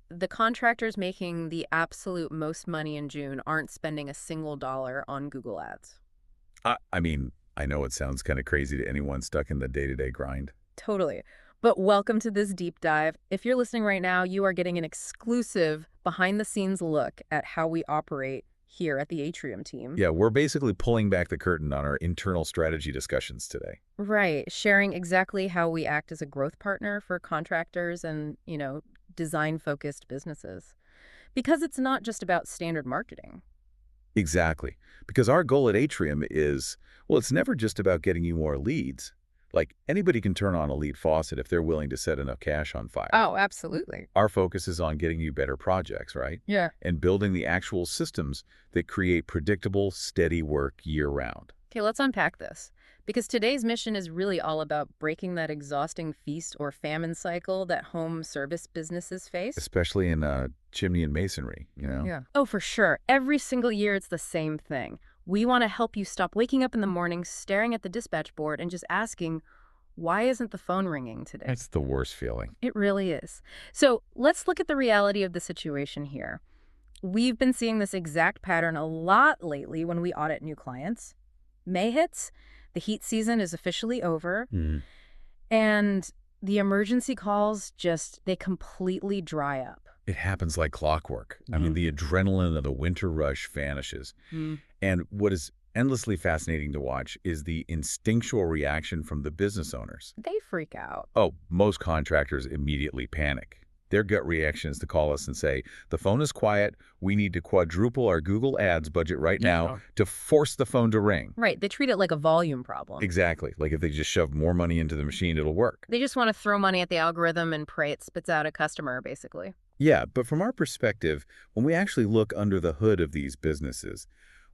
The contractors making the absolute most money in June aren't spending a single dollar on Google Ads. I mean, I know it sounds kind of crazy to anyone stuck in the day-to-day grind. Totally. But welcome to this deep dive. If you're listening right now, you are getting an exclusive behind-the-scenes look at how we operate here at the Atrium team. Yeah, we're basically pulling back the curtain on our internal strategy discussions today. Right, sharing exactly how we act as a growth partner for contractors and, design-focused businesses. Because it's not just about standard marketing. Exactly. Because our goal at Atrium is, well, it's never just about getting you more leads. Like, anybody can turn on a lead faucet if they're willing to set enough cash on fire. Oh, absolutely. Our focus is on getting you better projects, right? Yeah. And building the actual systems that create predictable, steady work year-round. Okay, let's unpack this. Because today's mission is really all about breaking that exhausting feast or famine cycle that home service businesses face. Especially in chimney and masonry, Yeah. Oh, for sure. Every single year, it's the same thing. We want to help you stop waking up in the morning, staring at the dispatch board, and just asking, why isn't the phone ringing today? That's the worst feeling. It really is. So let's look at the reality of the situation here. We've been seeing this exact pattern a lot lately when we audit new clients. May hits, the heat season is officially over, and the emergency calls they completely dry up. It happens like clockwork. I mean, the adrenaline of the winter rush vanishes. And what is endlessly fascinating to watch is the instinctual reaction from the business owners. They freak out. Oh, most contractors immediately panic. Their gut reaction is to call us and say, the phone is quiet, we need to quadruple our Google Ads budget right now to force the phone to ring. Right, they treat it like a volume problem. Exactly. Like if they just shove more money into the machine, it'll work. They just want to throw money at the algorithm and pray it spits out a customer, basically. Yeah, but from our perspective, when we actually look under the hood of these businesses,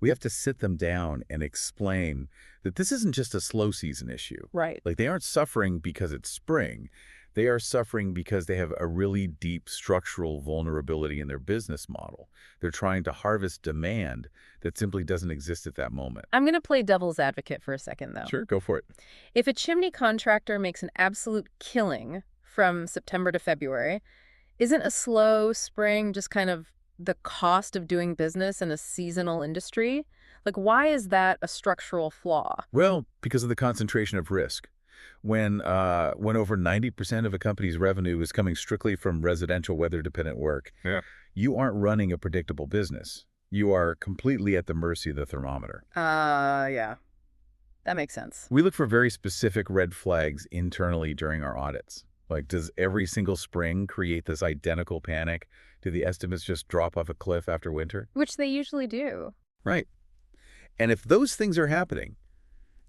we have to sit them down and explain that this isn't just a slow season issue. Right. Like they aren't suffering because it's spring. They are suffering because they have a really deep structural vulnerability in their business model. They're trying to harvest demand that simply doesn't exist at that moment. I'm going to play devil's advocate for a second, though. Sure, go for it. If a chimney contractor makes an absolute killing from September to February, isn't a slow spring just kind of the cost of doing business in a seasonal industry? Like, why is that a structural flaw? Well, because of the concentration of risk. When over 90% of a company's revenue is coming strictly from residential weather-dependent work, you aren't running a predictable business. You are completely at the mercy of the thermometer. Yeah. That makes sense. We look for very specific red flags internally during our audits. Like, does every single spring create this identical panic? Do the estimates just drop off a cliff after winter? Which they usually do. Right. And if those things are happening,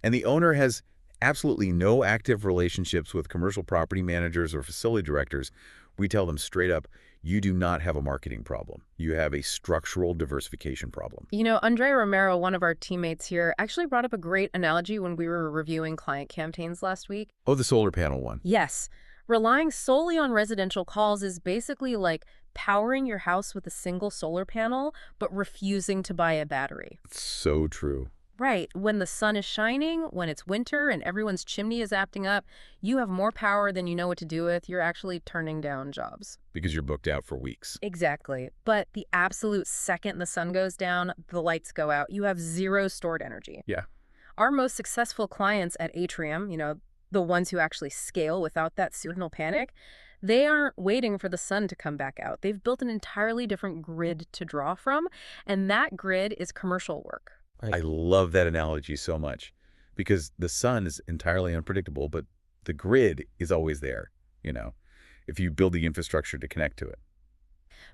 and the owner has absolutely no active relationships with commercial property managers or facility directors, we tell them straight up, you do not have a marketing problem. You have a structural diversification problem. Andre Romero, one of our teammates here, actually brought up a great analogy when we were reviewing client campaigns last week. Oh, the solar panel one. Yes. Relying solely on residential calls is basically like powering your house with a single solar panel, but refusing to buy a battery. It's so true. Right. When the sun is shining, when it's winter and everyone's chimney is acting up, you have more power than you know what to do with. You're actually turning down jobs. Because you're booked out for weeks. Exactly. But the absolute second the sun goes down, the lights go out. You have zero stored energy. Yeah. Our most successful clients at Atrium, the ones who actually scale without that seasonal panic, they aren't waiting for the sun to come back out. They've built an entirely different grid to draw from, and that grid is commercial work. Right. I love that analogy so much because the sun is entirely unpredictable, but the grid is always there, if you build the infrastructure to connect to it.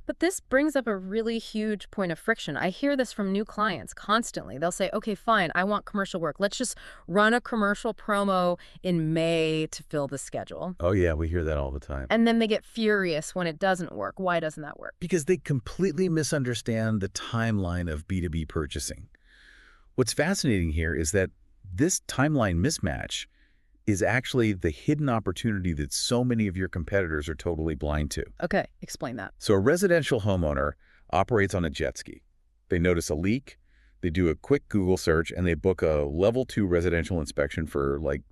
But this brings up a really huge point of friction. I hear this from new clients constantly. They'll say, okay, fine, I want commercial work. Let's just run a commercial promo in May to fill the schedule. Oh, yeah, we hear that all the time. And then they get furious when it doesn't work. Why doesn't that work? Because they completely misunderstand the timeline of B2B purchasing. What's fascinating here is that this timeline mismatch is actually the hidden opportunity that so many of your competitors are totally blind to. Okay, explain that. So a residential homeowner operates on a jet ski. They notice a leak, they do a quick Google search, and they book a level 2 residential inspection for like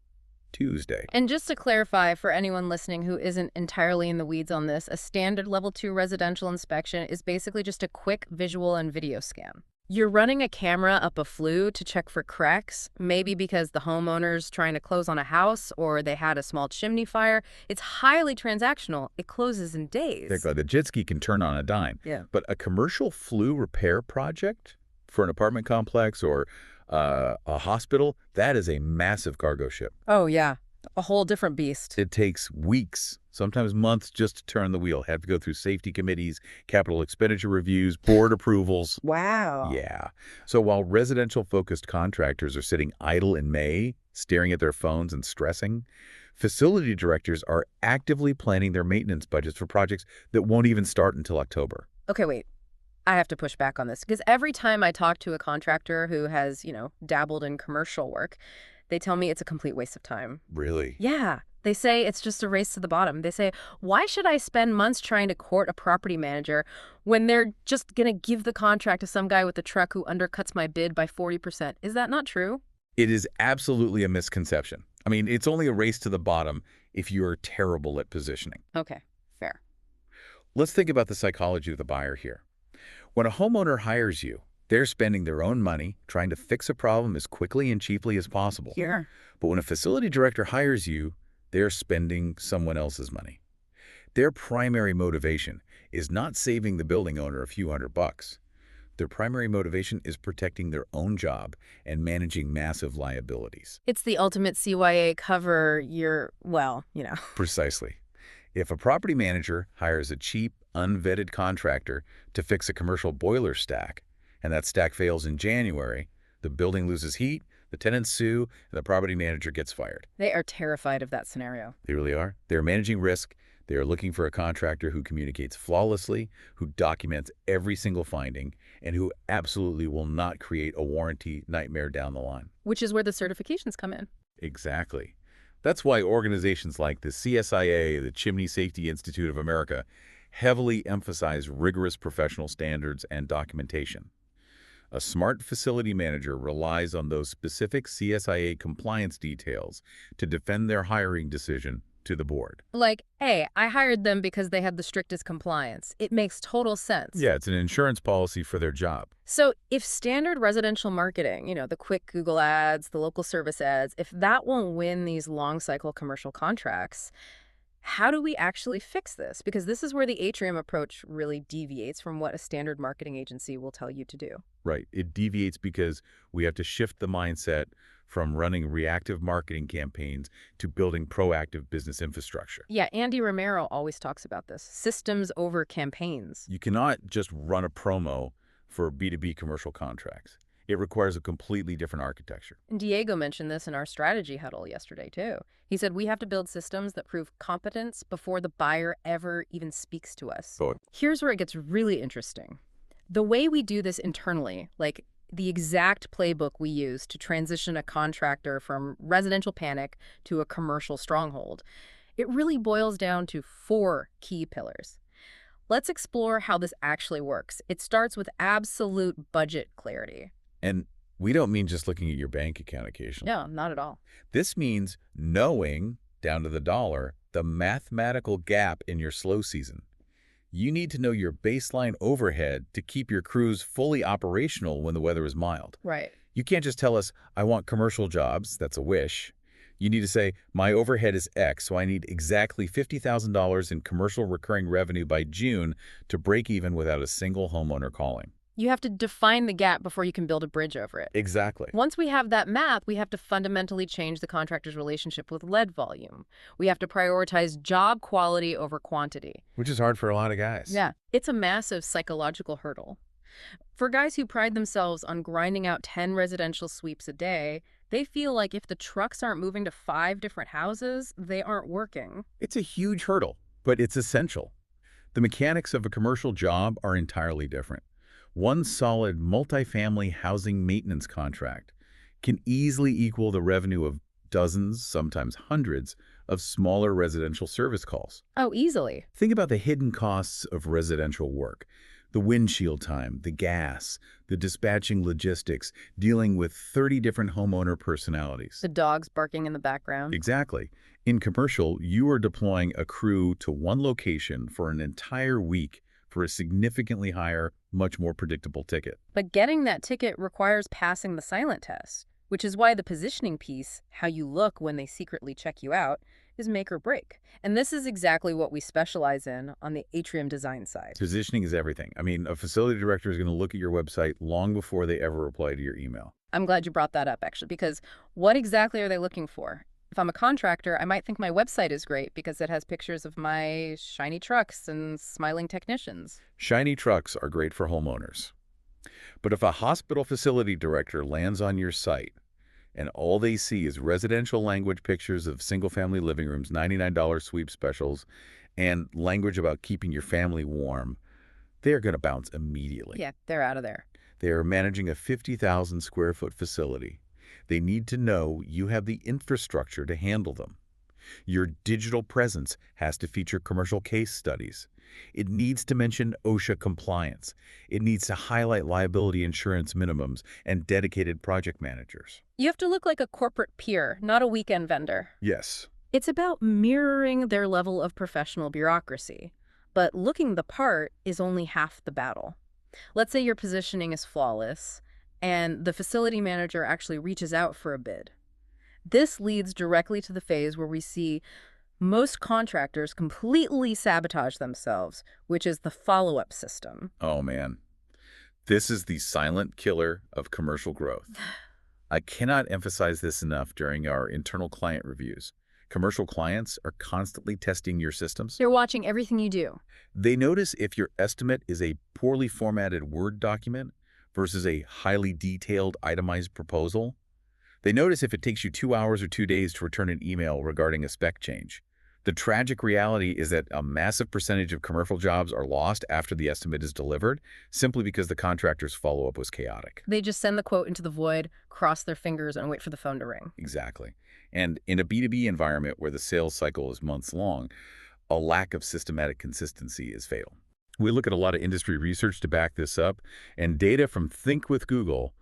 Tuesday. And just to clarify for anyone listening who isn't entirely in the weeds on this, a standard level 2 residential inspection is basically just a quick visual and video scan. You're running a camera up a flue to check for cracks, maybe because the homeowner's trying to close on a house or they had a small chimney fire. It's highly transactional. It closes in days. Exactly. The jet ski can turn on a dime. Yeah. But a commercial flue repair project for an apartment complex or a hospital, that is a massive cargo ship. Oh, yeah. A whole different beast. It takes weeks, sometimes months, just to turn the wheel. Have to go through safety committees, capital expenditure reviews, board approvals. Wow. Yeah. So while residential-focused contractors are sitting idle in May, staring at their phones and stressing, facility directors are actively planning their maintenance budgets for projects that won't even start until October. Okay, wait. I have to push back on this because every time I talk to a contractor who has, dabbled in commercial work, they tell me it's a complete waste of time. Really? Yeah. They say it's just a race to the bottom. They say, why should I spend months trying to court a property manager when they're just going to give the contract to some guy with a truck who undercuts my bid by 40%? Is that not true? It is absolutely a misconception. I mean, it's only a race to the bottom if you're terrible at positioning. Okay, fair. Let's think about the psychology of the buyer here. When a homeowner hires you, they're spending their own money trying to fix a problem as quickly and cheaply as possible. Sure. But when a facility director hires you, they're spending someone else's money. Their primary motivation is not saving the building owner a few $100. Their primary motivation is protecting their own job and managing massive liabilities. It's the ultimate CYA cover Precisely. If a property manager hires a cheap, unvetted contractor to fix a commercial boiler stack, and that stack fails in January, the building loses heat, the tenants sue, and the property manager gets fired. They are terrified of that scenario. They really are. They're managing risk. They are looking for a contractor who communicates flawlessly, who documents every single finding, and who absolutely will not create a warranty nightmare down the line. Which is where the certifications come in. Exactly. That's why organizations like the CSIA, the Chimney Safety Institute of America, heavily emphasize rigorous professional standards and documentation. A smart facility manager relies on those specific CSIA compliance details to defend their hiring decision to the board. Like, hey, I hired them because they had the strictest compliance. It makes total sense. Yeah, it's an insurance policy for their job. So if standard residential marketing, the quick Google ads, the local service ads, if that won't win these long cycle commercial contracts, how do we actually fix this? Because this is where the Atrium approach really deviates from what a standard marketing agency will tell you to do. Right. It deviates because we have to shift the mindset from running reactive marketing campaigns to building proactive business infrastructure. Yeah, Andy Romero always talks about this. Systems over campaigns. You cannot just run a promo for B2B commercial contracts. It requires a completely different architecture. And Diego mentioned this in our strategy huddle yesterday, too. He said we have to build systems that prove competence before the buyer ever even speaks to us. Oh. Here's where it gets really interesting. The way we do this internally, like the exact playbook we use to transition a contractor from residential panic to a commercial stronghold, it really boils down to 4 key pillars. Let's explore how this actually works. It starts with absolute budget clarity. And we don't mean just looking at your bank account occasionally. No, not at all. This means knowing, down to the dollar, the mathematical gap in your slow season. You need to know your baseline overhead to keep your crews fully operational when the weather is mild. Right. You can't just tell us, I want commercial jobs. That's a wish. You need to say, my overhead is X, so I need exactly $50,000 in commercial recurring revenue by June to break even without a single homeowner calling. You have to define the gap before you can build a bridge over it. Exactly. Once we have that map, we have to fundamentally change the contractor's relationship with lead volume. We have to prioritize job quality over quantity. Which is hard for a lot of guys. Yeah. It's a massive psychological hurdle. For guys who pride themselves on grinding out 10 residential sweeps a day, they feel like if the trucks aren't moving to 5 different houses, they aren't working. It's a huge hurdle, but it's essential. The mechanics of a commercial job are entirely different. One solid multifamily housing maintenance contract can easily equal the revenue of dozens, sometimes hundreds, of smaller residential service calls. Oh, easily. Think about the hidden costs of residential work. The windshield time, the gas, the dispatching logistics, dealing with 30 different homeowner personalities. The dogs barking in the background. Exactly. In commercial, you are deploying a crew to one location for an entire week for a significantly higher, much more predictable ticket. But getting that ticket requires passing the silent test, which is why the positioning piece, how you look when they secretly check you out, is make or break. And this is exactly what we specialize in on the Atrium design side. Positioning is everything. I mean, a facility director is going to look at your website long before they ever reply to your email. I'm glad you brought that up, actually, because what exactly are they looking for? If I'm a contractor, I might think my website is great because it has pictures of my shiny trucks and smiling technicians. Shiny trucks are great for homeowners. But if a hospital facility director lands on your site and all they see is residential language pictures of single-family living rooms, $99 sweep specials, and language about keeping your family warm, they're going to bounce immediately. Yeah, they're out of there. They are managing a 50,000 square foot facility. They need to know you have the infrastructure to handle them. Your digital presence has to feature commercial case studies. It needs to mention OSHA compliance. It needs to highlight liability insurance minimums and dedicated project managers. You have to look like a corporate peer, not a weekend vendor. Yes. It's about mirroring their level of professional bureaucracy. But looking the part is only half the battle. Let's say your positioning is flawless, and the facility manager actually reaches out for a bid. This leads directly to the phase where we see most contractors completely sabotage themselves, which is the follow-up system. Oh, man. This is the silent killer of commercial growth. I cannot emphasize this enough during our internal client reviews. Commercial clients are constantly testing your systems. They're watching everything you do. They notice if your estimate is a poorly formatted Word document versus a highly detailed, itemized proposal. They notice if it takes you 2 hours or 2 days to return an email regarding a spec change. The tragic reality is that a massive percentage of commercial jobs are lost after the estimate is delivered, simply because the contractor's follow-up was chaotic. They just send the quote into the void, cross their fingers, and wait for the phone to ring. Exactly. And in a B2B environment where the sales cycle is months long, a lack of systematic consistency is fatal. We look at a lot of industry research to back this up, and data from Think with Google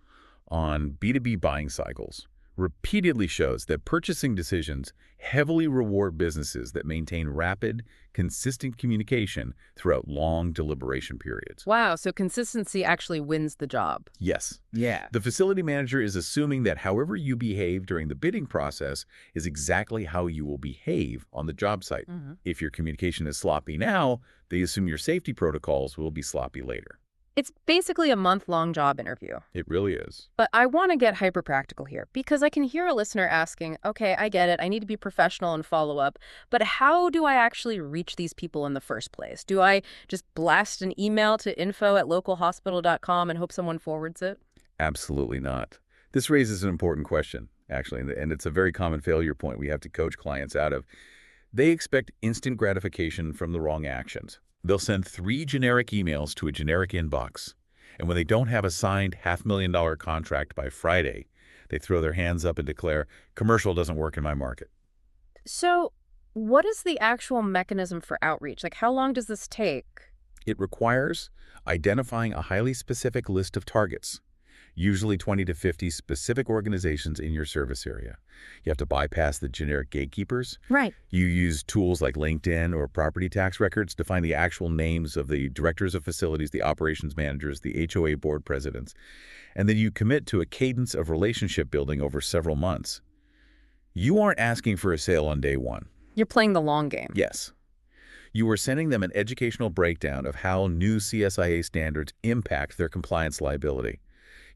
on B2B buying cycles repeatedly shows that purchasing decisions heavily reward businesses that maintain rapid, consistent communication throughout long deliberation periods. Wow, so consistency actually wins the job. Yes. Yeah. The facility manager is assuming that however you behave during the bidding process is exactly how you will behave on the job site. If your communication is sloppy now, they assume your safety protocols will be sloppy later. It's basically a month-long job interview. It really is. But I want to get hyper-practical here because I can hear a listener asking, okay, I get it, I need to be professional and follow up, but how do I actually reach these people in the first place? Do I just blast an email to info@localhospital.com and hope someone forwards it? Absolutely not. This raises an important question, actually, and it's a very common failure point we have to coach clients out of. They expect instant gratification from the wrong actions. They'll send 3 generic emails to a generic inbox, and when they don't have a signed $500,000 contract by Friday, they throw their hands up and declare, commercial doesn't work in my market. So what is the actual mechanism for outreach? Like, how long does this take? It requires identifying a highly specific list of targets, usually 20 to 50 specific organizations in your service area. You have to bypass the generic gatekeepers. Right. You use tools like LinkedIn or property tax records to find the actual names of the directors of facilities, the operations managers, the HOA board presidents. And then you commit to a cadence of relationship building over several months. You aren't asking for a sale on day one. You're playing the long game. Yes. You are sending them an educational breakdown of how new CSIA standards impact their compliance liability.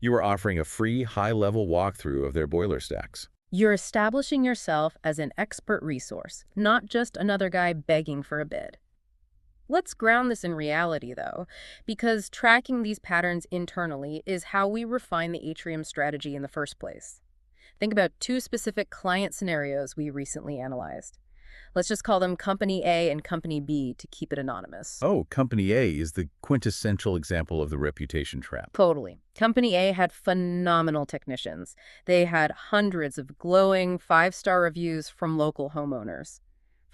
You are offering a free, high-level walkthrough of their boiler stacks. You're establishing yourself as an expert resource, not just another guy begging for a bid. Let's ground this in reality, though, because tracking these patterns internally is how we refine the Atrium strategy in the first place. Think about 2 specific client scenarios we recently analyzed. Let's just call them Company A and Company B to keep it anonymous. Oh, Company A is the quintessential example of the reputation trap. Totally. Company A had phenomenal technicians. They had hundreds of glowing 5-star reviews from local homeowners.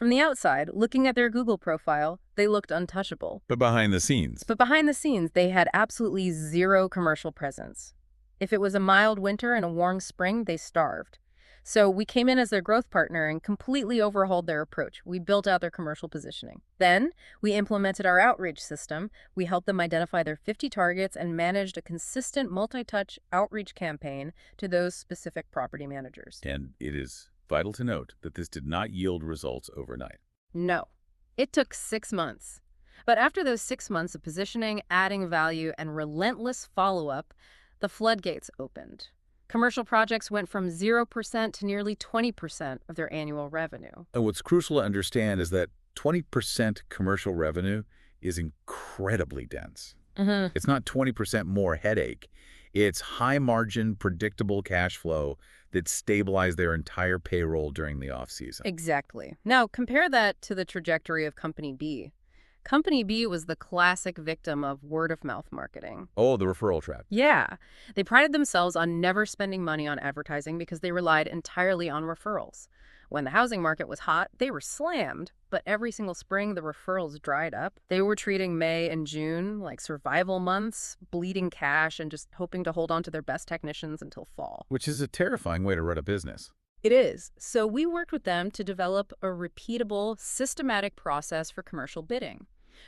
From the outside, looking at their Google profile, they looked untouchable. But behind the scenes. But behind the scenes, they had absolutely zero commercial presence. If it was a mild winter and a warm spring, they starved. So we came in as their growth partner and completely overhauled their approach. We built out their commercial positioning. Then we implemented our outreach system. We helped them identify their 50 targets and managed a consistent multi-touch outreach campaign to those specific property managers. And it is vital to note that this did not yield results overnight. No, it took 6 months. But after those 6 months of positioning, adding value, and relentless follow-up, the floodgates opened. Commercial projects went from 0% to nearly 20% of their annual revenue. And what's crucial to understand is that 20% commercial revenue is incredibly dense. It's not 20% more headache. It's high-margin, predictable cash flow that stabilized their entire payroll during the off-season. Exactly. Now, compare that to the trajectory of Company B. Company B was the classic victim of word-of-mouth marketing. Oh, the referral trap. Yeah. They prided themselves on never spending money on advertising because they relied entirely on referrals. When the housing market was hot, they were slammed, but every single spring the referrals dried up. They were treating May and June like survival months, bleeding cash, and just hoping to hold on to their best technicians until fall. Which is a terrifying way to run a business. It is. So we worked with them to develop a repeatable, systematic process for commercial bidding.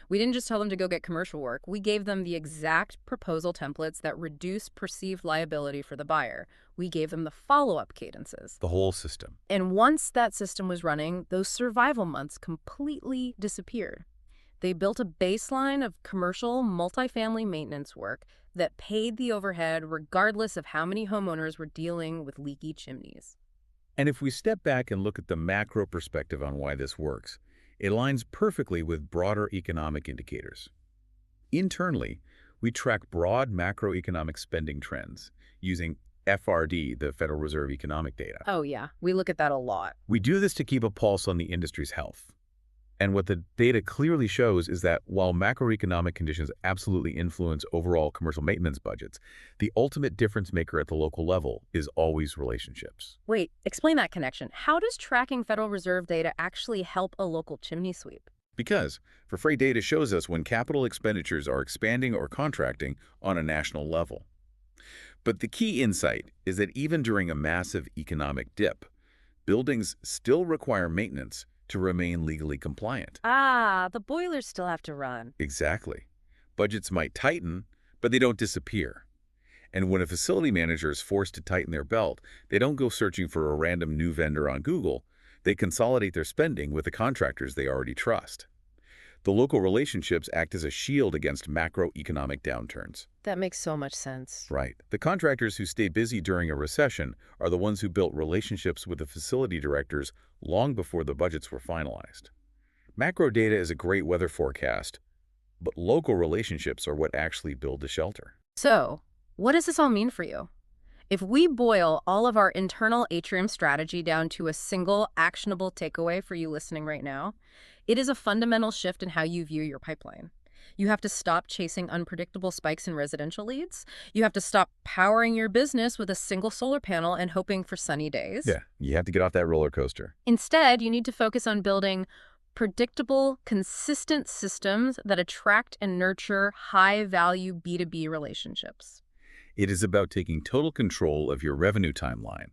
We didn't just tell them to go get commercial work. We gave them the exact proposal templates that reduce perceived liability for the buyer. We gave them the follow-up cadences. The whole system. And once that system was running, those survival months completely disappeared. They built a baseline of commercial multifamily maintenance work that paid the overhead regardless of how many homeowners were dealing with leaky chimneys. And if we step back and look at the macro perspective on why this works, it aligns perfectly with broader economic indicators. Internally, we track broad macroeconomic spending trends using FRD, the Federal Reserve Economic Data. Oh yeah, we look at that a lot. We do this to keep a pulse on the industry's health. And what the data clearly shows is that while macroeconomic conditions absolutely influence overall commercial maintenance budgets, the ultimate difference maker at the local level is always relationships. Wait, explain that connection. How does tracking Federal Reserve data actually help a local chimney sweep? Because for freight data shows us when capital expenditures are expanding or contracting on a national level. But the key insight is that even during a massive economic dip, buildings still require maintenance to remain legally compliant. Ah, the boilers still have to run. Exactly. Budgets might tighten, but they don't disappear. And when a facility manager is forced to tighten their belt, they don't go searching for a random new vendor on Google. They consolidate their spending with the contractors they already trust. The local relationships act as a shield against macroeconomic downturns. That makes so much sense. Right. The contractors who stay busy during a recession are the ones who built relationships with the facility directors long before the budgets were finalized. Macro data is a great weather forecast, but local relationships are what actually build the shelter. So, what does this all mean for you? If we boil all of our internal Atrium strategy down to a single actionable takeaway for you listening right now, it is a fundamental shift in how you view your pipeline. You have to stop chasing unpredictable spikes in residential leads. You have to stop powering your business with a single solar panel and hoping for sunny days. Yeah, you have to get off that roller coaster. Instead, you need to focus on building predictable, consistent systems that attract and nurture high-value B2B relationships. It is about taking total control of your revenue timeline,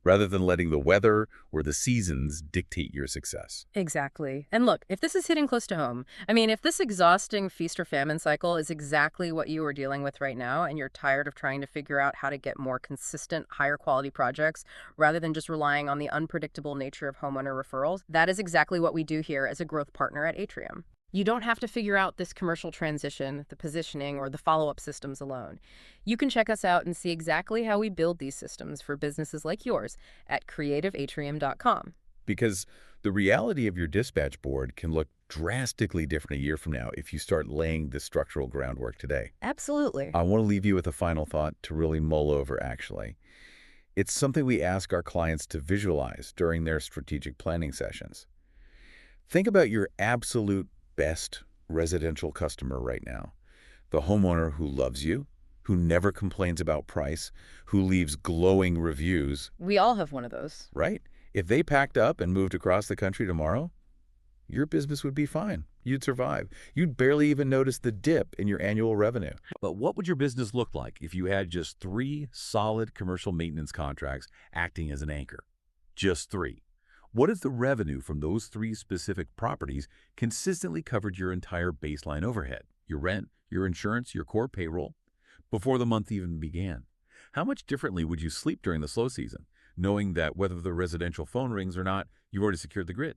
rather than letting the weather or the seasons dictate your success. Exactly. And look, if this is hitting close to home, if this exhausting feast or famine cycle is exactly what you are dealing with right now, and you're tired of trying to figure out how to get more consistent, higher quality projects, rather than just relying on the unpredictable nature of homeowner referrals, that is exactly what we do here as a growth partner at Atrium. You don't have to figure out this commercial transition, the positioning, or the follow-up systems alone. You can check us out and see exactly how we build these systems for businesses like yours at creativeatrium.com. Because the reality of your dispatch board can look drastically different a year from now if you start laying the structural groundwork today. Absolutely. I want to leave you with a final thought to really mull over, actually. It's something we ask our clients to visualize during their strategic planning sessions. Think about your absolute best residential customer right now. The homeowner who loves you, who never complains about price, who leaves glowing reviews. We all have one of those. Right? If they packed up and moved across the country tomorrow, your business would be fine. You'd survive. You'd barely even notice the dip in your annual revenue. But what would your business look like if you had just 3 solid commercial maintenance contracts acting as an anchor? Just 3. What if the revenue from those 3 specific properties consistently covered your entire baseline overhead, your rent, your insurance, your core payroll, before the month even began? How much differently would you sleep during the slow season, knowing that whether the residential phone rings or not, you've already secured the grid?